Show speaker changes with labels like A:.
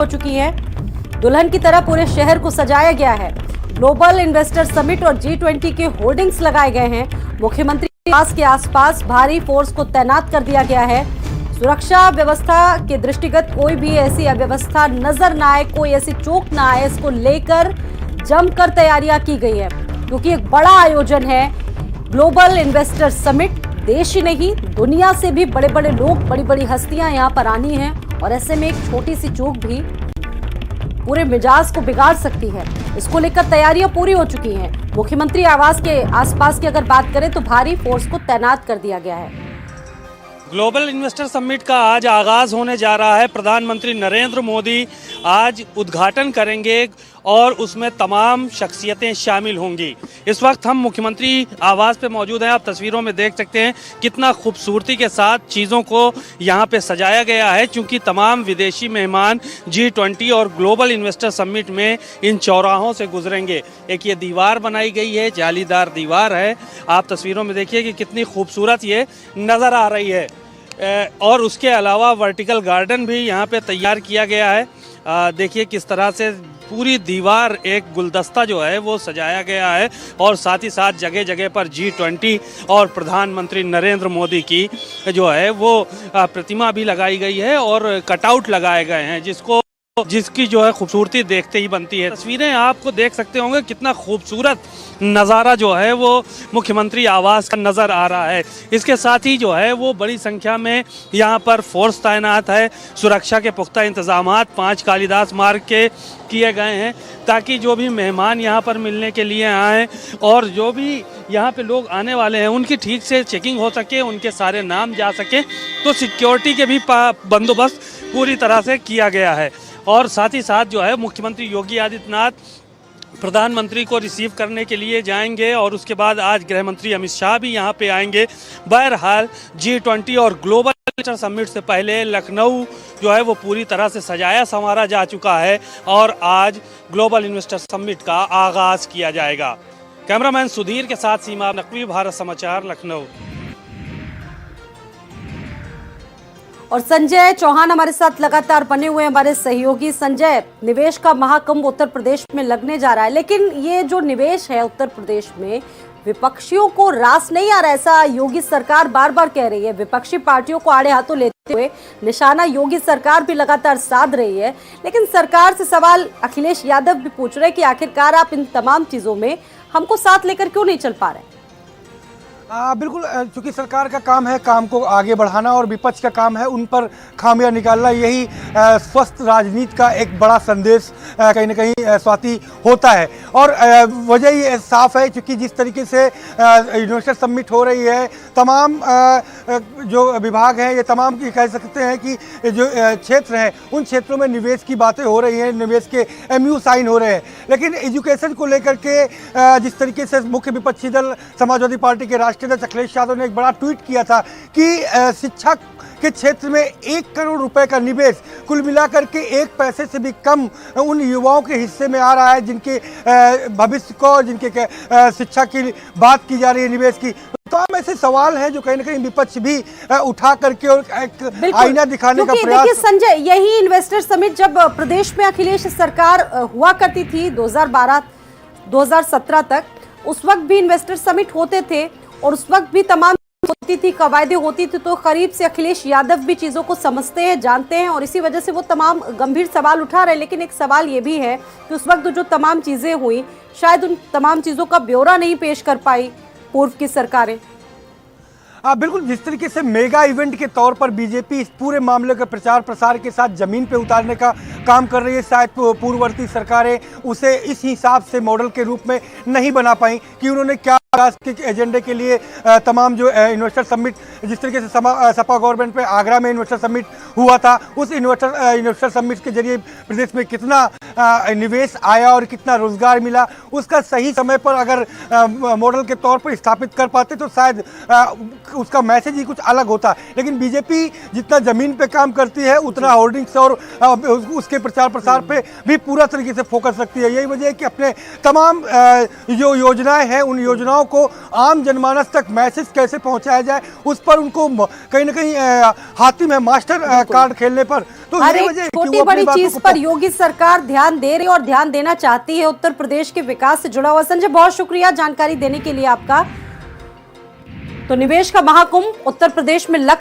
A: हो चुकी हैं। दुल्हन की तरह पूरे शहर को सजाया गया है। ग्लोबल इन्वेस्टर समिट और G20 के होर्डिंग्स लगाए गए हैं। मुख्यमंत्री निवास के आसपास भारी फोर्स को तैनात कर दिया गया है। सुरक्षा व्यवस्था के दृष्टिगत कोई भी ऐसी अव्यवस्था नजर न आए, कोई ऐसी चूक ना आए, इसको लेकर जमकर तैयारियां की गई है, क्योंकि एक बड़ा आयोजन है ग्लोबल इन्वेस्टर समिट। देश ही नहीं, दुनिया से भी बड़े बड़े लोग, बड़ी बड़ी हस्तियां यहां पर आनी हैं और ऐसे में एक छोटी सी चूक भी पूरे मिजाज को बिगाड़ सकती है। इसको लेकर तैयारियां पूरी हो चुकी हैं। मुख्यमंत्री आवास के आसपास की अगर बात करें तो भारी फोर्स को तैनात कर दिया गया है।
B: ग्लोबल इन्वेस्टर समिट का आज आगाज होने जा रहा है। प्रधानमंत्री नरेंद्र मोदी आज उद्घाटन करेंगे और उसमें तमाम शख्सियतें शामिल होंगी। इस वक्त हम मुख्यमंत्री आवास पे मौजूद हैं। आप तस्वीरों में देख सकते हैं कितना खूबसूरती के साथ चीज़ों को यहाँ पे सजाया गया है, क्योंकि तमाम विदेशी मेहमान G20 और ग्लोबल इन्वेस्टर समिट में इन चौराहों से गुजरेंगे। एक ये दीवार बनाई गई है, जालीदार दीवार है। आप तस्वीरों में देखिए कि कितनी खूबसूरत ये नज़र आ रही है। और उसके अलावा वर्टिकल गार्डन भी यहाँ पे तैयार किया गया है। देखिए किस तरह से पूरी दीवार एक गुलदस्ता जो है वो सजाया गया है और साथ ही साथ जगह जगह पर G20 और प्रधानमंत्री नरेंद्र मोदी की जो है वो प्रतिमा भी लगाई गई है और कटआउट लगाए गए हैं, जिसकी जो है खूबसूरती देखते ही बनती है। तस्वीरें आपको देख सकते होंगे कितना खूबसूरत नज़ारा जो है वो मुख्यमंत्री आवास का नज़र आ रहा है। इसके साथ ही जो है वो बड़ी संख्या में यहाँ पर फोर्स तैनात है। सुरक्षा के पुख्ता इंतजामात 5 कालिदास मार्ग के किए गए हैं, ताकि जो भी मेहमान यहाँ पर मिलने के लिए आएँ और जो भी यहाँ पे लोग आने वाले हैं उनकी ठीक से चेकिंग हो सके, उनके सारे नाम जा सके। तो सिक्योरिटी के भी बंदोबस्त पूरी तरह से किया गया है। और साथ ही साथ जो है मुख्यमंत्री योगी आदित्यनाथ प्रधानमंत्री को रिसीव करने के लिए जाएंगे और उसके बाद आज गृह मंत्री अमित शाह भी यहाँ पे आएंगे। बहरहाल G20 और ग्लोबल इन्वेस्टर समिट से पहले लखनऊ जो है वो पूरी तरह से सजाया संवारा जा चुका है और आज ग्लोबल इन्वेस्टर समिट का आगाज किया जाएगा। कैमरामैन सुधीर के साथ सीमा नकवी, भारत समाचार, लखनऊ।
A: और संजय चौहान हमारे साथ लगातार बने हुए हमारे सहयोगी। संजय, निवेश का महाकुंभ उत्तर प्रदेश में लगने जा रहा है, लेकिन ये जो निवेश है उत्तर प्रदेश में विपक्षियों को रास नहीं आ रहा, ऐसा योगी सरकार बार बार कह रही है। विपक्षी पार्टियों को आड़े हाथों लेते हुए निशाना योगी सरकार भी लगातार साध रही है, लेकिन सरकार से सवाल अखिलेश यादव भी पूछ रहे हैं कि आखिरकार आप इन तमाम चीजों में हमको साथ लेकर क्यों नहीं चल पा रहे।
C: बिल्कुल, चूंकि सरकार का काम है काम को आगे बढ़ाना और विपक्ष का काम है उन पर खामियां निकालना। यही स्वस्थ राजनीति का एक बड़ा संदेश कहीं ना कहीं स्वाति होता है। और वजह ये साफ है, क्योंकि जिस तरीके से इन्वेस्टर समिट हो रही है, तमाम जो विभाग हैं, ये तमाम कह सकते हैं कि जो क्षेत्र हैं उन क्षेत्रों में निवेश की बातें हो रही हैं, निवेश के MOU साइन हो रहे हैं। लेकिन एजुकेशन को लेकर के जिस तरीके से मुख्य विपक्षी दल समाजवादी पार्टी के राष्ट्रीय अध्यक्ष अखिलेश यादव ने एक बड़ा ट्वीट किया था कि शिक्षा के क्षेत्र में 1 करोड़ रुपए का निवेश कुल मिलाकर के 1 पैसे से भी कम उन युवाओं के हिस्से में आ रहा है, जिनके भविष्य को, जिनके शिक्षा की बात की जा रही है, निवेश की। तो हम ऐसे सवाल हैं जो कहीं ना कहीं विपक्ष भी उठा करके और एक आईना दिखाने का प्रयास।
A: देखिए संजय, यही इन्वेस्टर समिट जब प्रदेश में अखिलेश सरकार हुआ करती थी 2012-2017 तक, उस वक्त भी इन्वेस्टर समिट होते थे और उस वक्त भी तमाम होती थी, कवायदे होती थी। तो करीब से अखिलेश यादव भी चीजों को समझते हैं, जानते हैं और इसी वजह से वो तमाम गंभीर सवाल उठा रहे हैं। लेकिन एक सवाल ये भी है कि उस वक्त जो तमाम चीजें हुई, शायद उन तमाम चीजों का ब्यौरा नहीं पेश कर पाई पूर्व की सरकारें।
C: बिल्कुल, जिस तरीके से मेगा इवेंट के तौर पर बीजेपी इस पूरे मामले के प्रचार प्रसार के साथ जमीन पे उतारने का काम कर रही है, शायद पूर्ववर्ती सरकारें उसे इस हिसाब से मॉडल के रूप में नहीं बना पाई कि उन्होंने क्या विकास के एजेंडे के लिए तमाम जो इन्वेस्टर समिट, जिस तरीके से सपा गवर्नमेंट पे आगरा में इन्वेस्टर समिट हुआ था, उस इन्वेस्टर समिट के जरिए प्रदेश में कितना निवेश आया और कितना रोजगार मिला, उसका सही समय पर अगर मॉडल के तौर पर स्थापित कर पाते तो शायद उसका मैसेज ही कुछ अलग होता। लेकिन बीजेपी जितना जमीन पे काम करती है उतना होर्डिंग्स और उसके प्रचार प्रसार पे भी पूरा तरीके से फोकस रखती है। यही वजह है कि अपने तमाम जो योजनाएं हैं उन योजनाओं को आम जनमानस तक मैसेज कैसे पहुंचाया जाए उस पर पर उनको कहीं ना कहीं हातिम है मास्टर कार्ड खेलने पर। तो
A: हर
C: यही
A: एक
C: वजह है कि वो
A: छोटी
C: अपनी
A: बड़ी
C: बातों
A: चीज
C: को
A: पर योगी सरकार ध्यान दे रही है और ध्यान देना चाहती है। उत्तर प्रदेश के विकास से जुड़ा हुआ संजय, बहुत शुक्रिया जानकारी देने के लिए आपका। तो निवेश का महाकुंभ उत्तर प्रदेश में लग